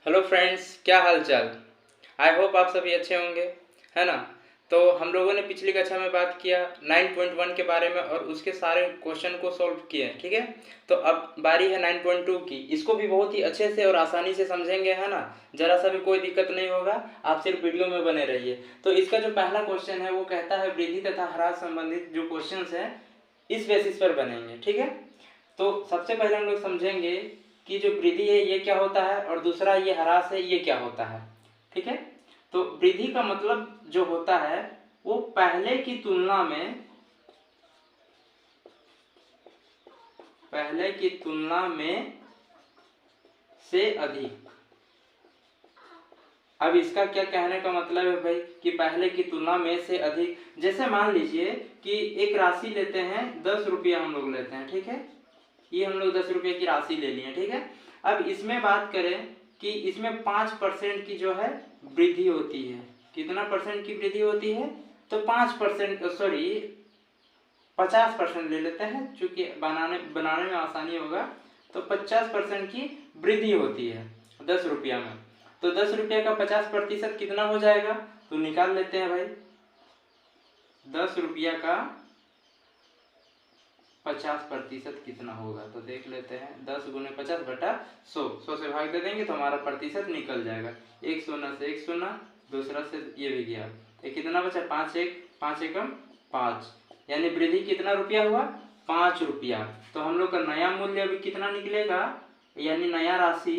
Hello friends, क्या हाल चाल। I hope आप सभी अच्छे होंगे, है ना। तो हम लोगों ने पिछली कक्षा में बात किया 9.1 के बारे में और उसके सारे क्वेश्चन को सॉल्व किए, ठीक है। तो अब बारी है 9.2 की। इसको भी बहुत ही अच्छे से और आसानी से समझेंगे, है ना। जरा सा भी कोई दिक्कत नहीं होगा, आप सिर्फ वीडियो में बने रहिए। तो इसका जो पहला क्वेश्चन है वो कहता है वृद्धि तथा ह्रास संबंधित जो क्वेश्चन है इस बेसिस पर बनेंगे, ठीक है। तो सबसे पहले हम लोग समझेंगे कि जो वृद्धि है ये क्या होता है और दूसरा ये ह्रास है ये क्या होता है, ठीक है। तो वृद्धि का मतलब जो होता है वो पहले की तुलना में से अधिक। अब इसका क्या कहने का मतलब है भाई कि पहले की तुलना में से अधिक। जैसे मान लीजिए कि एक राशि लेते हैं, 10 रुपया हम लोग लेते हैं, ठीक है। ये हम लोग 10 रुपये की राशि ले लिए, ठीक है। अब इसमें बात करें कि इसमें 5% की जो है वृद्धि होती है। कितना परसेंट की वृद्धि होती है? तो 5%, सॉरी 50% ले लेते हैं, चूंकि बनाने में आसानी होगा। तो 50% की वृद्धि होती है 10 रुपया में। तो 10 रुपया का 50% कितना हो जाएगा? तो निकाल लेते हैं भाई। 10 रुपया का 50% कितना होगा? तो देख लेते हैं। 10 गुने 50 बटा 100 से भाग दे देंगे तो हमारा प्रतिशत निकल जाएगा। एक शून्य से एक शून्य, दूसरा से ये भी गया। ये कितना बचा? 5 एकम 5, यानी वृद्धि कितना रुपया हुआ? 5 रुपया। तो हम लोग का नया मूल्य अभी कितना निकलेगा, यानी नया राशि।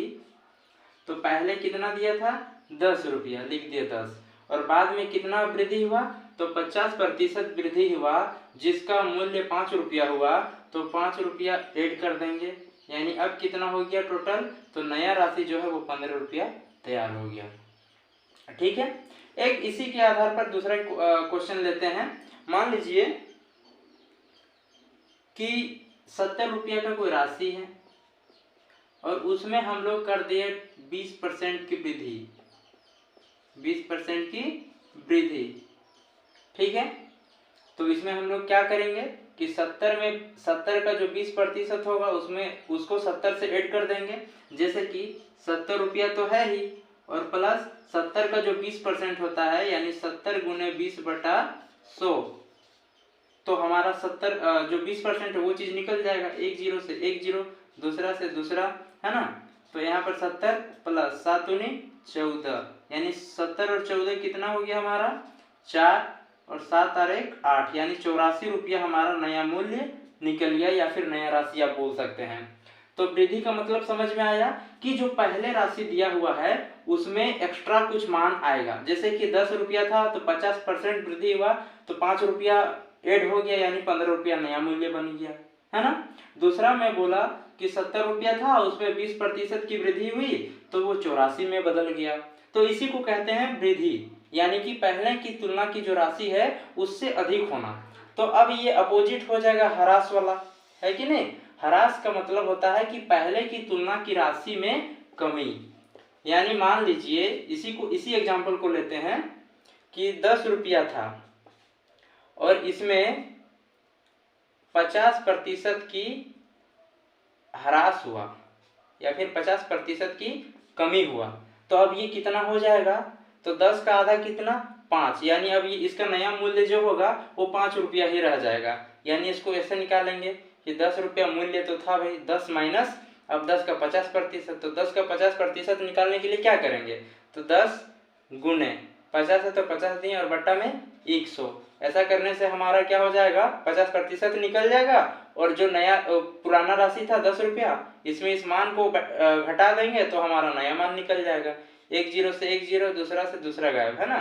तो पहले कितना दिया था? 10 रुपया, लिख दिया 10। और बाद में कितना वृद्धि हुआ? तो 50% वृद्धि हुआ, जिसका मूल्य 5 रुपया हुआ। तो 5 रुपया ऐड कर देंगे, यानी अब कितना हो गया टोटल? तो नया राशि जो है वो 15 रुपया तैयार हो गया, ठीक है। एक इसी के आधार पर दूसरा क्वेश्चन लेते हैं। मान लीजिए कि 70 रुपया का कोई राशि है और उसमें हम लोग कर दिए 20% की वृद्धि, 20% की वृद्धि, ठीक है। तो इसमें हम लोग क्या करेंगे कि 70 का जो 20% होगा उसमें उसको 70 से ऐड कर देंगे। जैसे कि 70 रुपया तो है ही, और प्लस 70 का जो 20% होता है, यानी 70 गुने 20 बटा 100। तो हमारा 70 जो 20% है वो चीज निकल जाएगा। एक जीरो से एक जीरो, दूसरा से दूसरा, है ना। तो यहाँ पर 70 प्लस 7 दूनी 14, यानी 70 और 14 कितना हो गया हमारा? 4, और 7 और 1 8, यानी 84 रुपया हमारा नया मूल्य निकल गया, या फिर नया राशि आप बोल सकते हैं। तो वृद्धि का मतलब समझ में आया कि जो पहले राशि दिया हुआ है उसमें एक्स्ट्रा कुछ मान आएगा। जैसे कि 10 रुपया था तो 50% वृद्धि हुआ, तो 5 रुपया ऐड हो गया, यानी 15 रुपया नया मूल्य बन गया, है ना। दूसरा मैं बोला कि 70 रुपया था, उसमें 20% की वृद्धि हुई तो वो 84 में बदल गया। तो इसी को कहते हैं वृद्धि, यानी कि पहले की तुलना की जो राशि है उससे अधिक होना। तो अब ये अपोजिट हो जाएगा ह्रास वाला, है कि नहीं। ह्रास का मतलब होता है कि पहले की तुलना की राशि में कमी। यानी मान लीजिए इसी एग्जाम्पल को लेते हैं कि 10 रुपया था और इसमें 50% की ह्रास हुआ, या फिर 50% की कमी हुआ। तो अब ये कितना हो जाएगा? तो 10 का आधा कितना? 5, यानी अब ये इसका नया मूल्य जो होगा वो 5 रुपया ही रह जाएगा। यानी इसको ऐसे निकालेंगे कि 10 रुपया मूल्य तो था भाई, 10 माइनस अब 10 का 50%। तो 10 का 50% निकालने के लिए क्या करेंगे? तो 10 गुने 50 है तो 50 दिए और बट्टा में 100। ऐसा करने से हमारा क्या हो जाएगा? 50% निकल जाएगा, और जो नया पुराना राशि था 10 रुपया, इसमें इस मान को घटा देंगे तो हमारा नया मान निकल जाएगा। एक जीरो से एक जीरो, दूसरा से दूसरा गायब, है ना।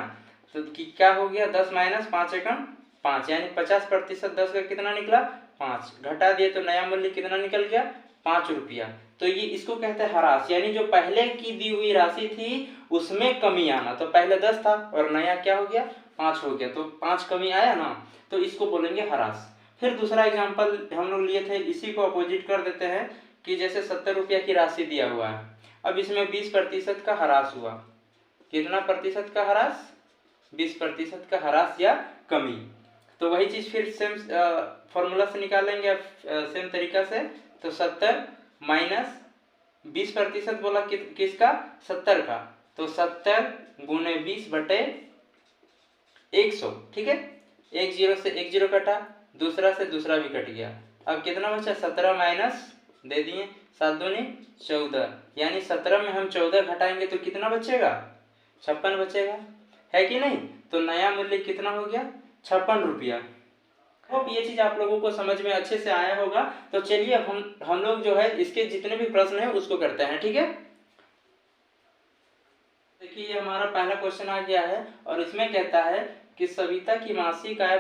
तो क्या हो गया? 10 माइनस 5 एकम 5, यानी 50%। 10 का कितना निकला? 5, घटा दिए तो नया मूल्य कितना निकल गया? 5 रुपया। तो ये इसको कहते हैं ह्रास, यानी जो पहले की दी हुई राशि थी उसमें कमी आना। तो पहले 10 था और नया क्या हो गया? 5 हो गया, तो 5 कमी आया ना, तो इसको बोलेंगे ह्रास। फिर दूसरा एग्जाम्पल हम लोग लिए थे, इसी को अपोजिट कर देते हैं कि जैसे 70 रुपया की राशि दिया हुआ है, अब इसमें 20% का ह्रास हुआ। कितना प्रतिशत का ह्रास? 20% का ह्रास या कमी। तो वही चीज फिर सेम फॉर्मूला से निकालेंगे सेम तरीका से। तो 70 माइनस 20% बोला किसका, 70 का, तो 70 गुने 20/100, ठीक है। एक जीरो से एक जीरो कटा, दूसरा से दूसरा भी कट गया। अब कितना बचा, 17 माइनस दे दिए, 7 दूनी 14, यानी 17 में हम 14 घटाएंगे तो कितना बचेगा, 56 बचेगा, है कि नहीं। तो नया मूल्य कितना हो गया, 56 रुपया। होप ये चीज आप लोगों को समझ में अच्छे से आया होगा। तो चलिए अब हम लोग जो है इसके जितने भी प्रश्न है उसको करते हैं, ठीक है। देखिए ये हमारा पहला क्वेश्चन आ गया है और इसमें कहता है कि सविता की मासिक आय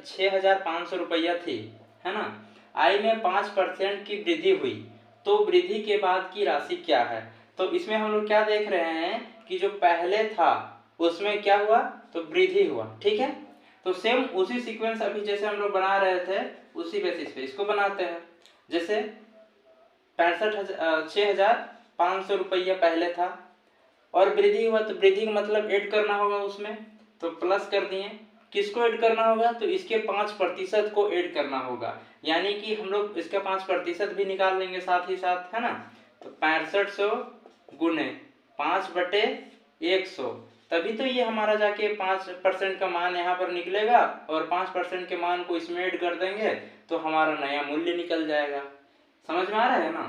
6,500 रुपया थी, है ना। आय में 5% की वृद्धि हुई, तो वृद्धि के बाद की राशि क्या है। तो इसमें हम लोग क्या देख रहे हैं कि जो पहले था उसमें क्या हुआ, तो वृद्धि हुआ, ठीक है। तो सेम उसी सीक्वेंस अभी जैसे हम लोग बना रहे थे उसी बेसिस पे इसको बनाते हैं। जैसे 6,500 रुपया पहले था और वृद्धि हुआ, तो वृद्धि का मतलब ऐड करना होगा उसमें, तो प्लस कर दिए। किसको ऐड करना होगा, तो इसके 5% को ऐड करना होगा, यानी कि हम लोग इसका 5% भी निकाल लेंगे साथ ही साथ, है ना। तो 6500 गुने 5/100, तभी तो ये हमारा जाके 5% का मान यहाँ पर निकलेगा और 5% के मान को इसमें ऐड कर देंगे तो हमारा नया मूल्य निकल जाएगा। समझ में आ रहा है ना।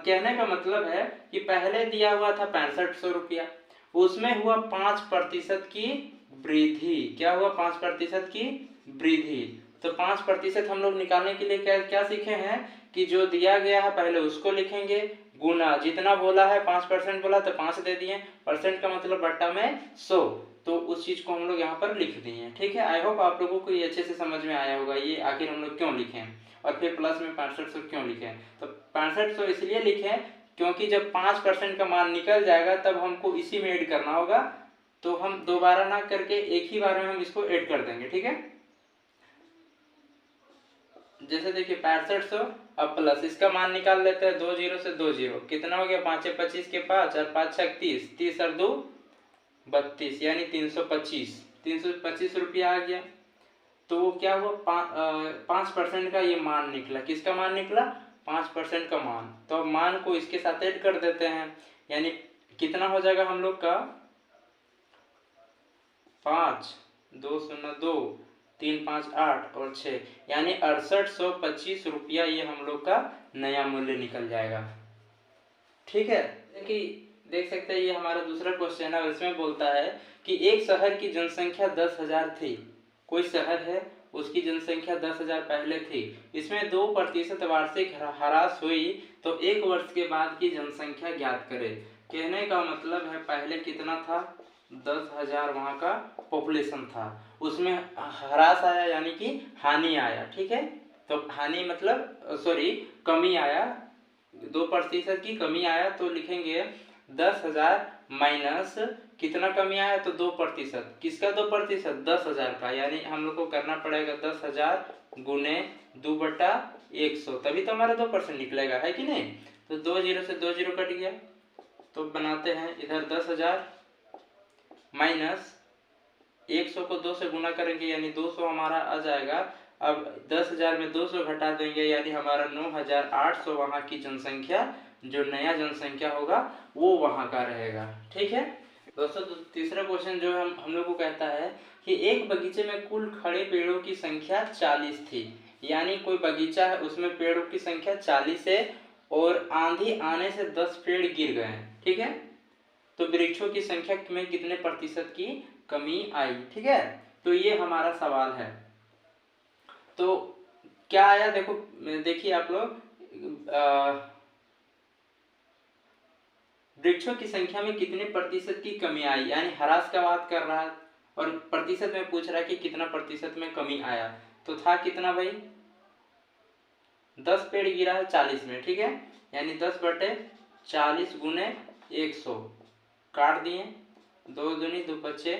कहने का मतलब है कि पहले दिया हुआ था 6500 रुपया, उसमें हुआ 5% की वृद्धि। क्या हुआ, 5% की वृद्धि। तो 5% हम लोग निकालने के लिए क्या क्या सीखे हैं कि जो दिया गया है पहले उसको लिखेंगे, गुना जितना बोला है 5% बोला तो 5 दे दिए, परसेंट का मतलब बट्टा में 100, तो उस चीज को हम लोग यहाँ पर लिख दिए, ठीक है। आई होप आप लोगों को ये अच्छे से समझ में आया होगा ये आखिर हम लोग क्यों लिखे और फिर प्लस में 6500 क्यों लिखे। तो 6500 इसलिए लिखे क्योंकि जब 5% का मान निकल जाएगा तब हमको इसी में ऐड करना होगा, तो हम दोबारा ना करके एक ही बार में हम इसको ऐड कर देंगे, ठीक है। जैसे देखिए 6500 अब प्लस इसका मान निकाल लेते हैं, 2 जीरो से 2 जीरो, कितना हो गया, 5 25 के 5 और 5 6 30, 30 और 2 32, यानी 325 रुपया आ गया। तो वो क्या हुआ, 5% का ये मान निकला। किसका मान निकला, 5% का मान। तो अब मान को इसके साथ ऐड कर देते हैं, यानी कितना हो जाएगा हम लोग का, 5 2 0 2 3 5 8 और 6, यानी 6825 रुपया ये हम लोग का नया मूल्य निकल जाएगा, ठीक है। देखिए देख सकते हैं ये हमारा दूसरा क्वेश्चन है, इसमें बोलता है कि एक शहर की जनसंख्या 10,000 थी। कोई शहर है उसकी जनसंख्या 10,000 पहले थी, इसमें 2% वार्षिक ह्रास हुई, तो एक वर्ष के बाद की जनसंख्या ज्ञात करें। कहने का मतलब है पहले कितना था, 10,000 वहाँ का पॉपुलेशन था, उसमें ह्रास आया यानी कि हानि आया, ठीक है। तो हानि मतलब सॉरी कमी आया, 2% की कमी आया, तो लिखेंगे 10,000 माइनस कितना कमी आया, तो 2%। किसका 2%, 10,000 का, यानी हम लोग को करना पड़ेगा 10,000 गुने 2/100, तभी तो हमारा 2% निकलेगा, है कि नहीं। तो 2 जीरो से 2 जीरो कट गया, तो बनाते हैं इधर 10,000 माइनस 100 को 2 से गुना करेंगे यानी 200 हमारा आ जाएगा। अब 10,000 में 200 घटा देंगे यानी हमारा 9,800 वहाँ की जनसंख्या, जो नया जनसंख्या होगा वो वहाँ का रहेगा, ठीक है दोस्तों। तो तीसरा क्वेश्चन जो हम लोग को कहता है कि एक बगीचे में कुल खड़े पेड़ों की संख्या 40 थी, यानी कोई बगीचा है उसमें पेड़ों की संख्या 40 है और आंधी आने से 10 पेड़ गिर गए, ठीक है। तो वृक्षों की संख्या में कितने प्रतिशत की कमी आई, ठीक है। तो ये हमारा सवाल है। तो क्या आया, देखो देखिए आप लोग, वृक्षों की संख्या में कितने प्रतिशत की कमी आई, यानी ह्रास का बात कर रहा है और प्रतिशत में पूछ रहा है कि कितना प्रतिशत में कमी आया। तो था कितना भाई, 10 पेड़ गिरा है 40 में, ठीक है, यानी 10/40 गुने 100 काट दिए, 2 दूनी 2 पच्चे,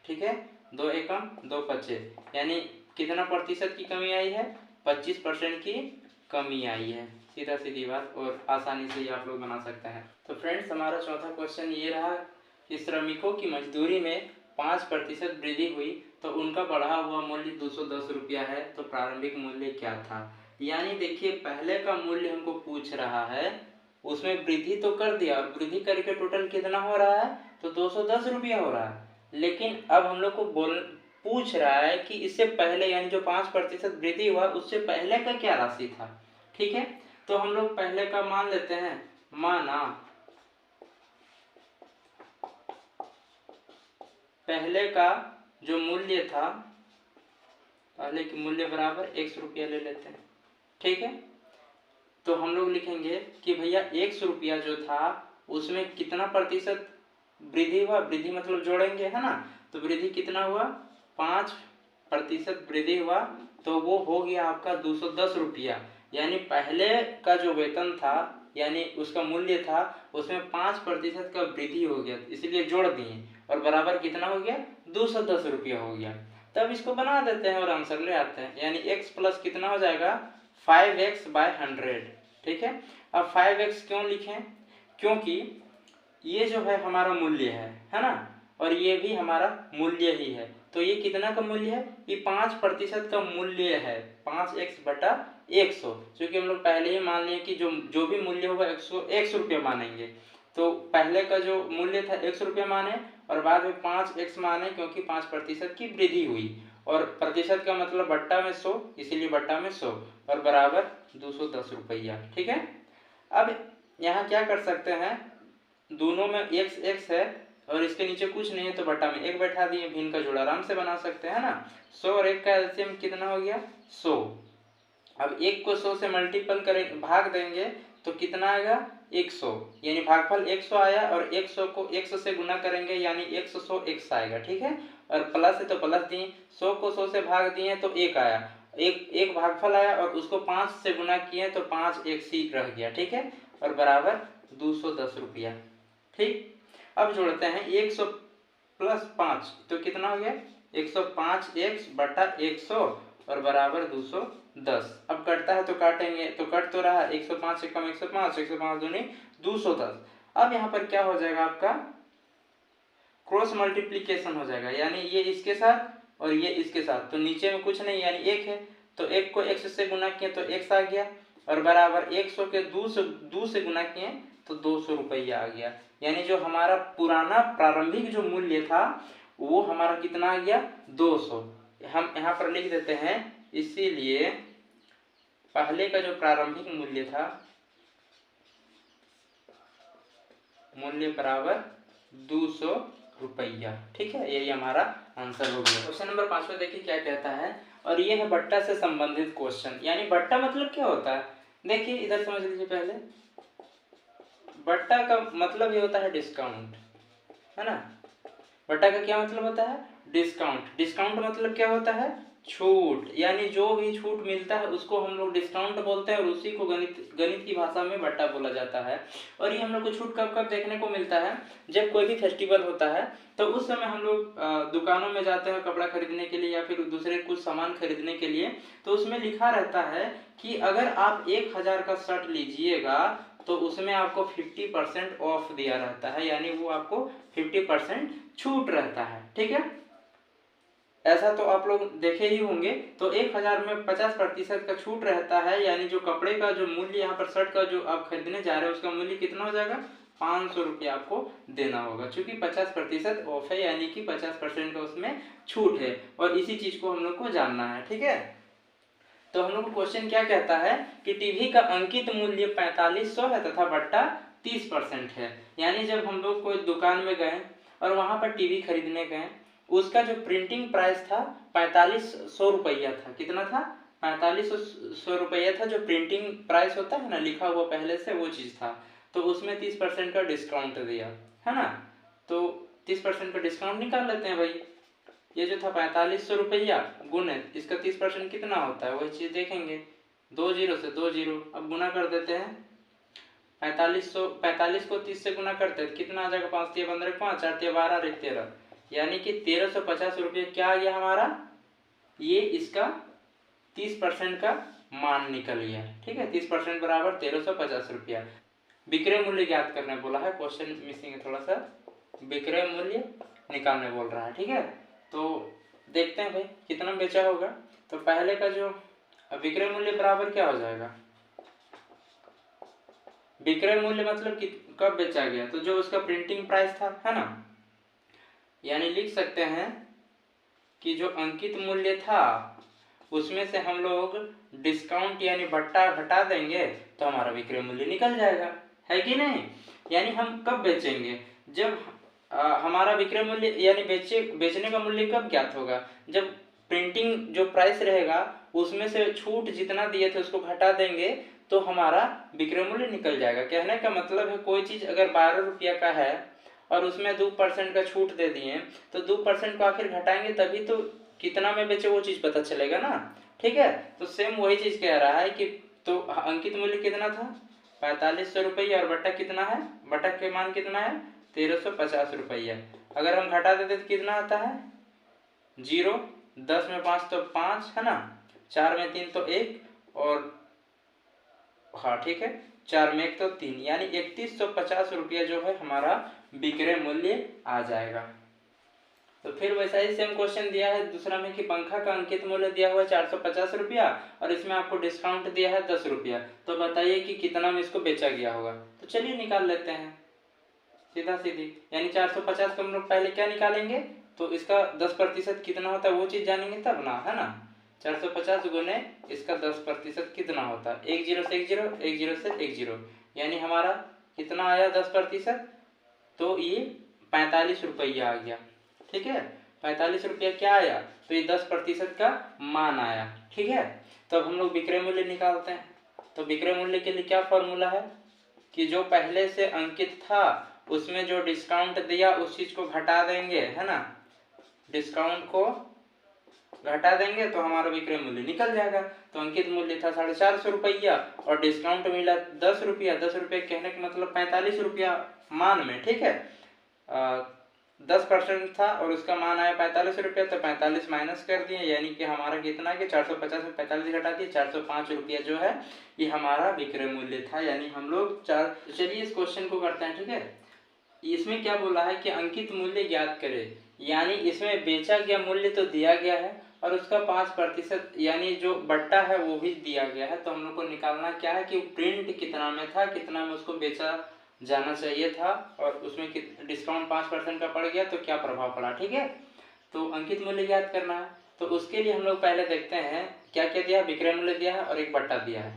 ठीक है, 2 एकम 2 पच्चे, यानी कितना प्रतिशत की कमी आई है, 25% की कमी आई है। सीधा सीधी बात और आसानी से ये आप लोग बना सकते हैं। तो फ्रेंड्स हमारा चौथा क्वेश्चन ये रहा कि श्रमिकों की मजदूरी में 5% वृद्धि हुई तो उनका बढ़ा हुआ मूल्य 210 रुपया है, तो प्रारंभिक मूल्य क्या था। यानी देखिए पहले का मूल्य हमको पूछ रहा है, उसमें वृद्धि तो कर दिया और वृद्धि करके टोटल कितना हो रहा है, तो 210 रुपया हो रहा है। लेकिन अब हम लोग को पूछ रहा है कि इससे पहले यानी जो 5% वृद्धि हुआ उससे पहले का क्या राशि था। ठीक है, तो हम लोग पहले का मान लेते हैं, माना पहले का जो मूल्य था, पहले की मूल्य बराबर 100 रुपया ले लेते हैं। ठीक है, तो हम लोग लिखेंगे कि भैया 100 रुपया जो था उसमें कितना प्रतिशत वृद्धि हुआ, वृद्धि मतलब जोड़ेंगे है ना, तो वृद्धि कितना हुआ, 5% वृद्धि हुआ, तो वो हो गया आपका 210 रुपया। यानी पहले का जो वेतन था यानी उसका मूल्य था उसमें 5% का वृद्धि हो गया, इसलिए जोड़ दिए और बराबर कितना हो गया, 210 रुपया हो गया। तब इसको बना देते हैं और आंसर ले आते हैं, यानी x प्लस कितना हो जाएगा, 5x/100। ठीक है, अब 5x क्यों लिखें, क्योंकि ये जो है हमारा मूल्य है ना, और ये भी हमारा मूल्य ही है, तो ये कितना का मूल्य है, ये 5% का मूल्य है, 5x/100। क्योंकि हम लोग पहले ही मान लिए कि जो भी मूल्य होगा 100 रुपया मानेंगे, तो पहले का जो मूल्य था 100 रुपया माने और बाद में 5x माने, क्योंकि 5% की वृद्धि हुई और प्रतिशत का मतलब बट्टा में 100, इसीलिए बट्टा में 100 और बराबर 210 रुपया। ठीक है, अब यहाँ क्या कर सकते हैं, दोनों में x है और इसके नीचे कुछ नहीं है तो बट्टा में 1 बैठा दिए, भिन्न का जोड़ आराम से बना सकते हैं ना। 100 और 1 का एलसीएम कितना हो गया, 100। अब 1 को 100 से मल्टीपल करें, भाग देंगे तो कितना आएगा, 100, यानी भागफल 100 आया और 100 को 100 से गुना करेंगे यानी 100 x आएगा। ठीक है, और प्लस है तो प्लस दिए, 100 को 100 से भाग दिए तो 1 आया, एक भागफल आया और उसको 5 से गुना किए तो 5x ही रह गया। ठीक है, और बराबर 210 रुपया। ठीक, अब जोड़ते हैं 100 प्लस 5 तो कितना हो गया, 105x/100 और बराबर 210। अब कटता है तो काटेंगे, तो कट तो रहा 105 से कम 105, 105 दूनी 210। अब यहाँ पर क्या हो जाएगा, आपका क्रॉस मल्टीप्लीकेशन हो जाएगा, यानी ये इसके साथ और ये इसके साथ, तो नीचे में कुछ नहीं यानी 1 है, तो 1 को 100 से गुना किए तो x आ गया और बराबर 100 के 2 से गुना किए तो 200 रुपया आ गया। यानी जो हमारा पुराना प्रारंभिक जो मूल्य था वो हमारा कितना आ गया, 200। हम यहाँ पर लिख देते हैं, इसीलिए पहले का जो प्रारंभिक मूल्य था, मूल्य बराबर 200 रुपया। ठीक है, यही हमारा आंसर हो गया। क्वेश्चन नंबर 5 में देखिए क्या कहता है, और ये है बट्टा से संबंधित क्वेश्चन। यानी बट्टा मतलब क्या होता है, देखिए इधर समझ लीजिए पहले, बट्टा का मतलब ये होता है डिस्काउंट, है ना। बट्टा का क्या मतलब होता है, डिस्काउंट। डिस्काउंट मतलब क्या होता है, छूट, यानी जो भी छूट मिलता है उसको हम लोग डिस्काउंट बोलते हैं और उसी को गणित की भाषा में बट्टा बोला जाता है। और ये हम लोग को छूट कब कब देखने को मिलता है, जब कोई भी फेस्टिवल होता है तो उस समय हम लोग दुकानों में जाते हैं कपड़ा खरीदने के लिए या फिर दूसरे कुछ सामान खरीदने के लिए, तो उसमें लिखा रहता है कि अगर आप 1000 का शर्ट लीजिएगा तो उसमें आपको 50% ऑफ दिया रहता है, यानी वो आपको 50% छूट रहता है। ठीक है, ऐसा तो आप लोग देखे ही होंगे। तो 1000 में 50% का छूट रहता है, यानी जो कपड़े का जो मूल्य यहाँ पर शर्ट का जो आप खरीदने जा रहे हो उसका मूल्य कितना हो जाएगा, 500 रुपया आपको देना होगा, क्योंकि 50% ऑफ है, यानी कि 50% का उसमें छूट है। और इसी चीज को हम लोग को जानना है। ठीक है, तो हम लोग को क्वेश्चन क्या कहता है कि टीवी का अंकित मूल्य 4500 है तथा बट्टा 30% है। यानी जब हम लोग कोई दुकान में गए और वहां पर टीवी खरीदने गए, उसका जो प्रिंटिंग प्राइस था 4500 रुपया था। कितना था, 4500 रुपया था, जो प्रिंटिंग प्राइस होता है ना, लिखा हुआ पहले से वो चीज था। तो उसमें 30% का डिस्काउंट दिया है ना, तो 30% का डिस्काउंट निकाल लेते हैं भाई। ये जो था 4500 रुपया गुने इसका 30% कितना होता है, वही चीज देखेंगे, 2 0 से 2 0। अब गुना कर देते हैं, 45 को 30 से गुना करते हैं कितना आ जाएगा, 5 3 15 5 4 3 12 और 13, यानी कि 1350 रुपये क्या आ गया हमारा, ये इसका 30% का मान निकल गया। ठीक है, 30% बराबर 1350 रुपया। विक्रय मूल्य ज्ञात करने बोला है, क्वेश्चन मिसिंग है थोड़ा सा, विक्रय मूल्य निकालने बोल रहा है। ठीक है, तो देखते हैं भाई कितना बेचा होगा। तो पहले का जो विक्रय मूल्य बराबर क्या हो जाएगा, विक्रय मूल्य मतलब कब बेचा गया, तो जो उसका प्रिंटिंग प्राइस था, है ना। यानी लिख सकते हैं कि जो अंकित मूल्य था उसमें से हम लोग डिस्काउंट यानी बट्टा घटा देंगे तो हमारा विक्रय मूल्य निकल जाएगा, है कि नहीं। यानी हम कब बेचेंगे, जब हमारा विक्रय मूल्य यानी बेचने का मूल्य कब ज्ञात होगा, जब प्रिंटिंग जो प्राइस रहेगा उसमें से छूट जितना दिए थे उसको घटा देंगे तो हमारा विक्रय मूल्य निकल जाएगा। कहने का मतलब है कोई चीज अगर 12 रुपया का है और उसमें 2% का छूट दे दिए तो 2% को आखिर घटाएंगे तभी तो कितना में बेचे वो चीज पता चलेगा ना, ठीक है। तो सेम वही चीज कह रहा है कि तो अंकित मूल्य कितना था 4500 रुपया और बट्टा कितना है, बट्टा के मान कितना है 1350 रुपया। अगर हम घटा देते तो कितना आता है 0, 10 में 5 तो 5, है ना, 4 में 3 तो 1 और हाँ ठीक है 4 में 1 तो 3, यानी 3150 रुपया जो है हमारा विक्रय मूल्य आ जाएगा। तो फिर वैसा ही सेम क्वेश्चन दिया है दूसरा में कि पंखा का अंकित मूल्य दिया हुआ है 450 रुपया और इसमें आपको डिस्काउंट दिया है 10 रुपया, तो बताइए कि कितना में इसको बेचा गया होगा। तो चलिए निकाल लेते हैं सीधा सीधी, यानी 450 को हम लोग पहले क्या निकालेंगे, तो इसका 10% कितना होता है वो चीज जानेंगे तब ना, है ना। 450 गुने इसका 10% कितना होता है, 1 0 से 1 0, 1 0 से 1 0, यानी हमारा कितना आया 10%, तो ये 45 रुपया आ गया, ठीक है। 45 रुपया क्या आया, तो ये 10% का मान आया, ठीक है। तो अब हम लोग विक्रय मूल्य निकालते हैं। तो विक्रय मूल्य के लिए क्या फॉर्मूला है कि जो पहले से अंकित था उसमें जो डिस्काउंट दिया उस चीज को घटा देंगे, है ना, डिस्काउंट को घटा देंगे तो हमारा विक्रय मूल्य निकल जाएगा। तो अंकित मूल्य था 450 रुपया और डिस्काउंट मिला 10 रुपया, 10 रुपये कहने का मतलब 45 रुपया मान में, ठीक है। 10% था और उसका मान आया 45 रुपया, तो 45 माइनस कर दिए, यानी कि हमारा कितना है कि 450 में 45 घटा दिए 405 रुपया जो है ये हमारा विक्रय मूल्य था। यानी हम लोग चलिए इस क्वेश्चन को करते हैं, ठीक है। इसमें क्या बोला है कि अंकित मूल्य ज्ञात करे, यानी इसमें बेचा गया मूल्य तो दिया गया है और उसका 5% यानी जो बट्टा है वो भी दिया गया है। तो हम लोग को निकालना क्या है कि प्रिंट कितना में था, कितना में उसको बेचा जाना चाहिए था और उसमें डिस्काउंट 5% का पड़ गया तो क्या प्रभाव पड़ा, ठीक है। तो अंकित मूल्य ज्ञात करना है, तो उसके लिए हम लोग पहले देखते हैं क्या क्या दिया, विक्रय मूल्य दिया है और एक बट्टा दिया है,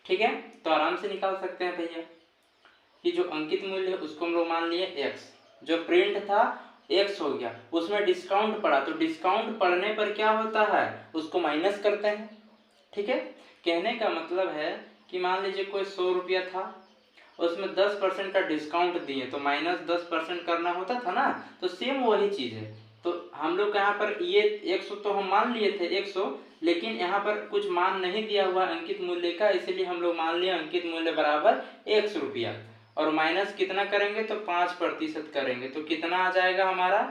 ठीक है। तो आराम से निकाल सकते हैं भैया कि जो अंकित मूल्य है उसको हम लोग मान लिए x, जो प्रिंट था x हो गया, उसमें डिस्काउंट पड़ा तो डिस्काउंट पड़ने पर क्या होता है उसको माइनस करते हैं, ठीक है। कहने का मतलब है कि मान लीजिए कोई 100 रुपया था उसमें 10% का डिस्काउंट दिए तो माइनस 10% करना होता था ना, तो सेम वही चीज है। तो हम लोग यहाँ पर ये 100 तो हम मान लिए थे 100, लेकिन यहाँ पर कुछ मान नहीं दिया हुआ अंकित मूल्य का, इसलिए हम लोग मान लिए अंकित मूल्य बराबर 100 रुपया और माइनस कितना करेंगे तो 5% करेंगे तो कितना आ जाएगा हमारा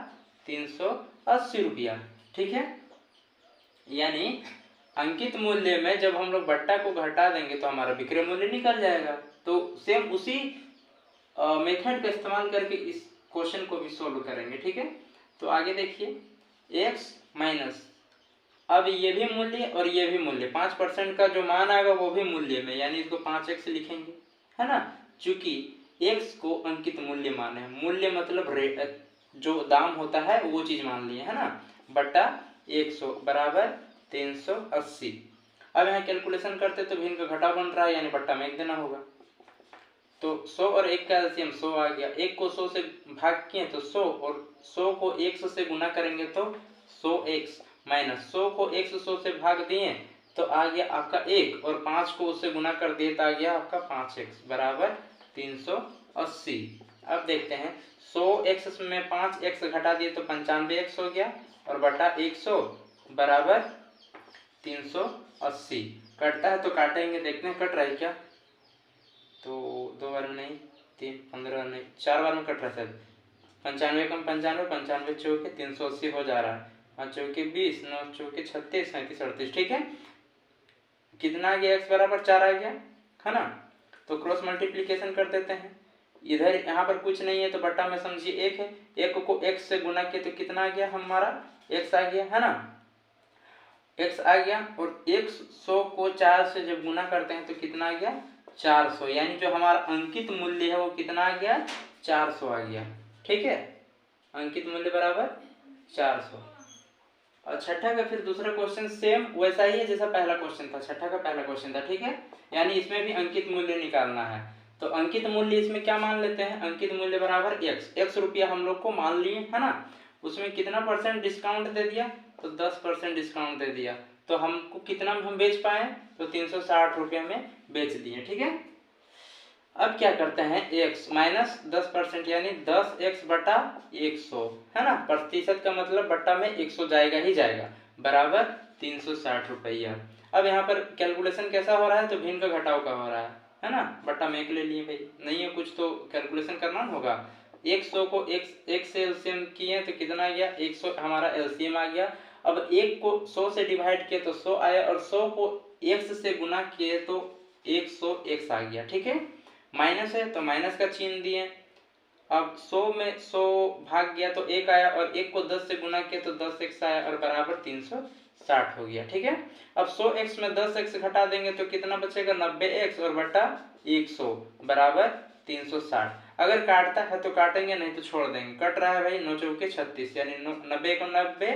380 रुपया, ठीक है। यानी अंकित मूल्य में जब हम लोग बट्टा को घटा देंगे तो हमारा विक्रय मूल्य निकल जाएगा। तो सेम उसी मेथड का इस्तेमाल करके इस क्वेश्चन को भी सोल्व करेंगे, ठीक है। तो आगे देखिए x माइनस, अब ये भी मूल्य और ये भी मूल्य, 5% का जो मान आएगा वो भी मूल्य में, यानी इसको 5x लिखेंगे, है ना। चूंकि x को अंकित मूल्य माने हैं, मूल्य मतलब रेट जो दाम होता है वो चीज मान लिए, है ना, बट्टा 100 बराबर 380। अब यहाँ कैलकुलेशन करते तो भी इनका घटा बन रहा है, यानी बट्टा में 1 देना होगा। तो 100 और 1 का एलसीएम 100 आ गया, 1 को 100 से भाग किए तो 100 और 100 को 100 से गुना करेंगे तो 100x माइनस 100 को 100 से भाग दिए तो आ गया आपका 1 और 5 को उससे गुना कर दिए तो आ गया आपका 5x बराबर 380। अब देखते हैं 100x में 5x घटा दिए तो 95x हो गया और बटा 100 बराबर 380। कटता है तो काटेंगे, देखते हैं कट रहा है क्या, तो 2 बार में नहीं, 3 15 नहीं, 4 बार में कट रहा है। 95 कम 95, 95 चौके 380 हो जा रहा है, 5 चौके 20, 9 चौके 36, 37 38, ठीक है। कितना आ गया x बराबर 4 आ गया, है ना। तो क्रॉस मल्टीप्लीकेशन कर देते हैं, इधर यहाँ पर कुछ नहीं है तो बट्टा में समझिए 1 है, 1 को x से गुना किया तो कितना आ गया हमारा x आ गया, है ना, x आ गया और 100 को 4 से जब गुना करते हैं तो कितना आ गया 400, यानी जो हमारा अंकित मूल्य है वो कितना आ गया, 400 आ गया। ठीक है, अंकित मूल्य बराबर 400। और छठा का फिर दूसरा क्वेश्चन सेम वैसा ही है जैसा पहला क्वेश्चन था, छठा का पहला क्वेश्चन था। ठीक है, यानी इसमें भी अंकित मूल्य निकालना है। तो अंकित मूल्य इसमें क्या मान लेते हैं, अंकित मूल्य बराबर x रुपया हम लोग को मान लिए है ना। उसमें कितना परसेंट डिस्काउंट दे दिया, तो 10% डिस्काउंट दे दिया। तो हमको कितना में हम बेच पाए, तो 360 रुपये में बेच दिए। ठीक है, अब क्या करते हैं, x माइनस 10% यानी 10x बटा 100 है ना, प्रतिशत का मतलब बट्टा में 100 जाएगा ही जाएगा, बराबर 360 रुपया। अब यहाँ पर कैलकुलेशन कैसा हो रहा है, तो भिन्न का घटाव का हो रहा है ना, बट्टा में 1 ले लिए भाई, नहीं है कुछ तो कैलकुलेशन करना होगा। 100 को एक से एलसीएम किए तो कितना आ गया, 100 हमारा एलसीएम आ गया। अब 1 को 100 से डिवाइड किए तो 100 आया, और 100 को x से गुना किए तो 100x आ गया। ठीक है, माइनस है तो माइनस का चिन्ह दिए। अब 100 में 100 भाग गया तो 1 आया, और 1 को 10 से गुना किया तो 10x आया, और बराबर 360 हो गया। ठीक है, अब 100x में 10x घटा देंगे तो कितना बचेगा, 90x और बटा 100 बराबर 360। अगर काटता है तो काटेंगे, नहीं तो छोड़ देंगे। कट रहा है भाई, 9 चौके 36, यानी 90 को 90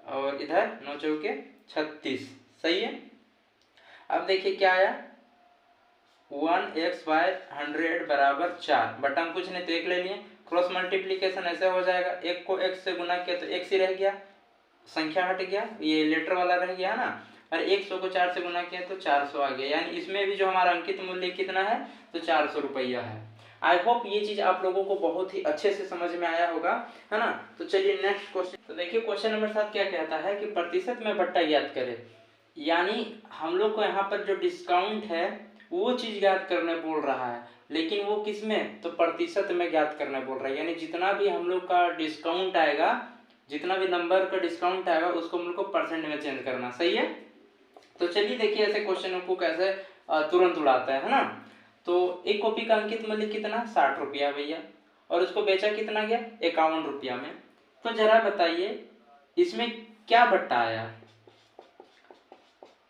और इधर 9 चौके 36, सही है। अब देखिए क्या आया, 1x/100 बराबर 4, बटा में कुछ नहीं तो 1 ले लिए। क्रॉस मल्टीप्लीकेशन ऐसे हो जाएगा, 1 को x से गुना किया तो x ही रह गया, संख्या हट गया, ये लेटर वाला रह गया ना, और 100 को 4 से गुना किया तो 400 आ गया। यानी इसमें भी जो हमारा अंकित मूल्य कितना है, तो 400 रुपया है। आई होप ये चीज आप लोगों को बहुत ही अच्छे से समझ में आया होगा, है ना। तो चलिए नेक्स्ट क्वेश्चन, तो देखिए क्वेश्चन नंबर 7 क्या कहता है कि प्रतिशत में बट्टा ज्ञात करें। यानी हम लोग को यहाँ पर जो डिस्काउंट है वो चीज ज्ञात करने बोल रहा है, लेकिन वो किस में, तो प्रतिशत में ज्ञात करने बोल रहा है। यानी जितना भी हम लोग का डिस्काउंट आएगा, जितना भी नंबर का डिस्काउंट आएगा उसको हम लोग को परसेंट में चेंज करना, सही है। तो चलिए देखिए ऐसे क्वेश्चन को कैसे तुरंत उड़ाता है ना। तो एक कॉपी का अंकित मूल्य कितना, 60 रुपया भैया, और उसको बेचा कितना गया, 51 रुपया में। तो जरा बताइए इसमें क्या बट्टा आया,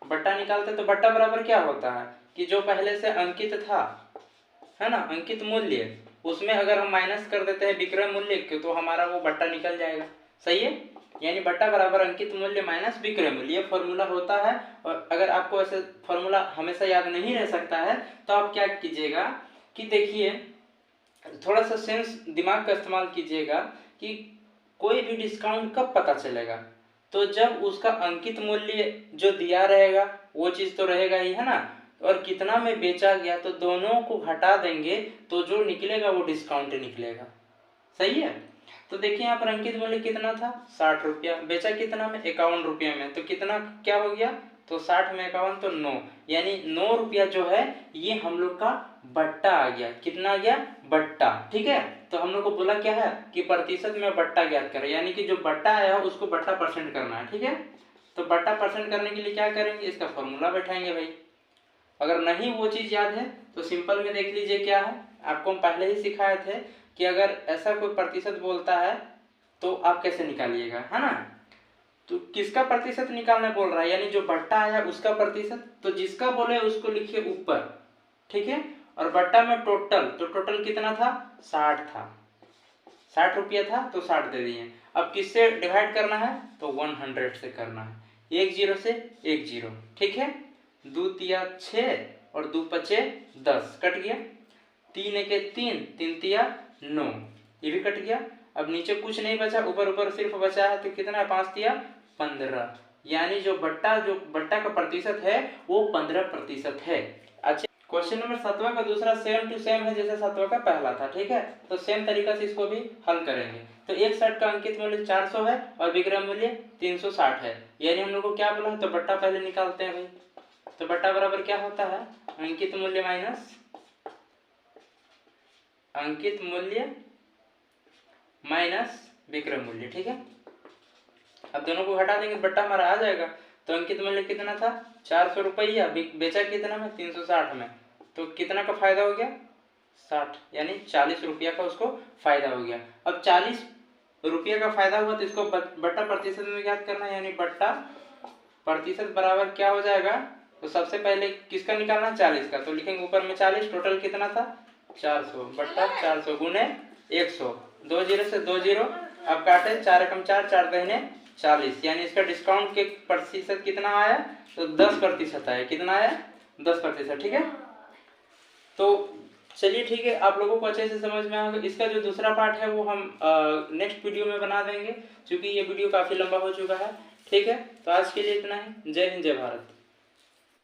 बट्टा निकालते तो बट्टा बराबर क्या होता है कि जो पहले से अंकित था, है ना, अंकित मूल्य, उसमें अगर हम माइनस कर देते हैं विक्रय मूल्य के तो हमारा वो बट्टा निकल जाएगा, सही है। यानी बट्टा बराबर अंकित मूल्य माइनस विक्रय मूल्य, ये फॉर्मूला होता है। और अगर आपको ऐसे फॉर्मूला हमेशा याद नहीं रह सकता है तो आप क्या कीजिएगा कि देखिए थोड़ा सा सेंस दिमाग का इस्तेमाल कीजिएगा कि कोई भी डिस्काउंट कब पता चलेगा, तो जब उसका अंकित मूल्य जो दिया रहेगा वो चीज तो रहेगा ही, है ना, और कितना में बेचा गया तो दोनों को घटा देंगे तो जो निकलेगा वो डिस्काउंट निकलेगा, सही है। तो देखिए यहाँ पर अंकित मूल्य कितना था, 60 रुपया, बेचा कितना में, 51 रुपया में, तो कितना क्या हो गया, तो 60 में 51 तो 9, यानी 9 रुपया जो है ये हम लोग का बट्टा आ गया। कितना आ गया, बट्टा। ठीक है, तो हम लोग को बोला क्या है कि प्रतिशत में बट्टा ज्ञात करें, यानी कि जो बट्टा आया है उसको बट्टा परसेंट करना है। ठीक है, तो बट्टा परसेंट करने के लिए क्या करेंगे, इसका फॉर्मूला बैठाएंगे भाई। अगर नहीं वो चीज याद है तो सिंपल में देख लीजिए क्या है, आपको हम पहले ही सिखाए थे कि अगर ऐसा कोई प्रतिशत बोलता है तो आप कैसे निकालिएगा, है ना। तो किसका प्रतिशत निकालना बोल रहा है, यानी जो बट्टा आया उसका प्रतिशत, तो जिसका बोले उसको लिखिए ऊपर, ठीक है। और बट्टा में टोटल, तो टोटल कितना था, 60 था, 60 रुपया था तो 60 दे दिए। अब किससे डिवाइड करना है, तो 100 से करना है, 1 0 से 1 0, ठीक है। 2 तिया 6 और 2 पचे 10, कट गया। 3 एके 3, 3 तिया 9, ये भी कट गया। अब नीचे कुछ नहीं बचा, ऊपर ऊपर सिर्फ बचा है, तो कितना है, 5 तिया 15, यानी जो बट्टा का प्रतिशत है वो 15% है। अच्छा, क्वेश्चन नंबर 7वां का दूसरा सेम टू सेम है जैसे 7वां का पहला था, ठीक है। तो सेम तरीका से इसको भी हल करेंगे। तो एक शर्ट का अंकित मूल्य 400 है और विक्रय मूल्य 360 है, यानी हम लोग को क्या बोला है, तो बट्टा पहले निकालते हैं भाई। तो बट्टा बराबर क्या होता है, अंकित मूल्य माइनस अंकित मूल्य माइनस विक्रय मूल्य, ठीक है। अब दोनों को हटा देंगे, बट्टा हमारा आ जाएगा। तो अंकित मूल्य कितना था, 400 रुपया, बेचा कितना में, 360 में, तो कितना का फायदा हो गया, 60, यानी 40 रुपया का उसको फायदा हो गया। अब 40 रुपया का फायदा हुआ तो इसको बट्टा प्रतिशत में ज्ञात करना है, यानी बट्टा प्रतिशत बराबर क्या हो जाएगा, तो सबसे पहले किसका निकालना, 40 का। तो लिखेंगे ऊपर में 40, टोटल कितना था 400 बट्टा 400 गुने 100, 2 जीरो से 2 जीरो, अब काटे 4 एकम 4, 4 दहीने 40, यानी इसका डिस्काउंट के प्रतिशत कितना आया, तो 10% आया। कितना आया, 10%। ठीक है, तो चलिए ठीक है, आप लोगों को अच्छे से समझ में आ गया। इसका जो दूसरा पार्ट है वो हम नेक्स्ट वीडियो में बना देंगे, क्योंकि ये वीडियो काफ़ी लंबा हो चुका है। ठीक है, तो आज के लिए इतना ही। जय हिंद, जय भारत।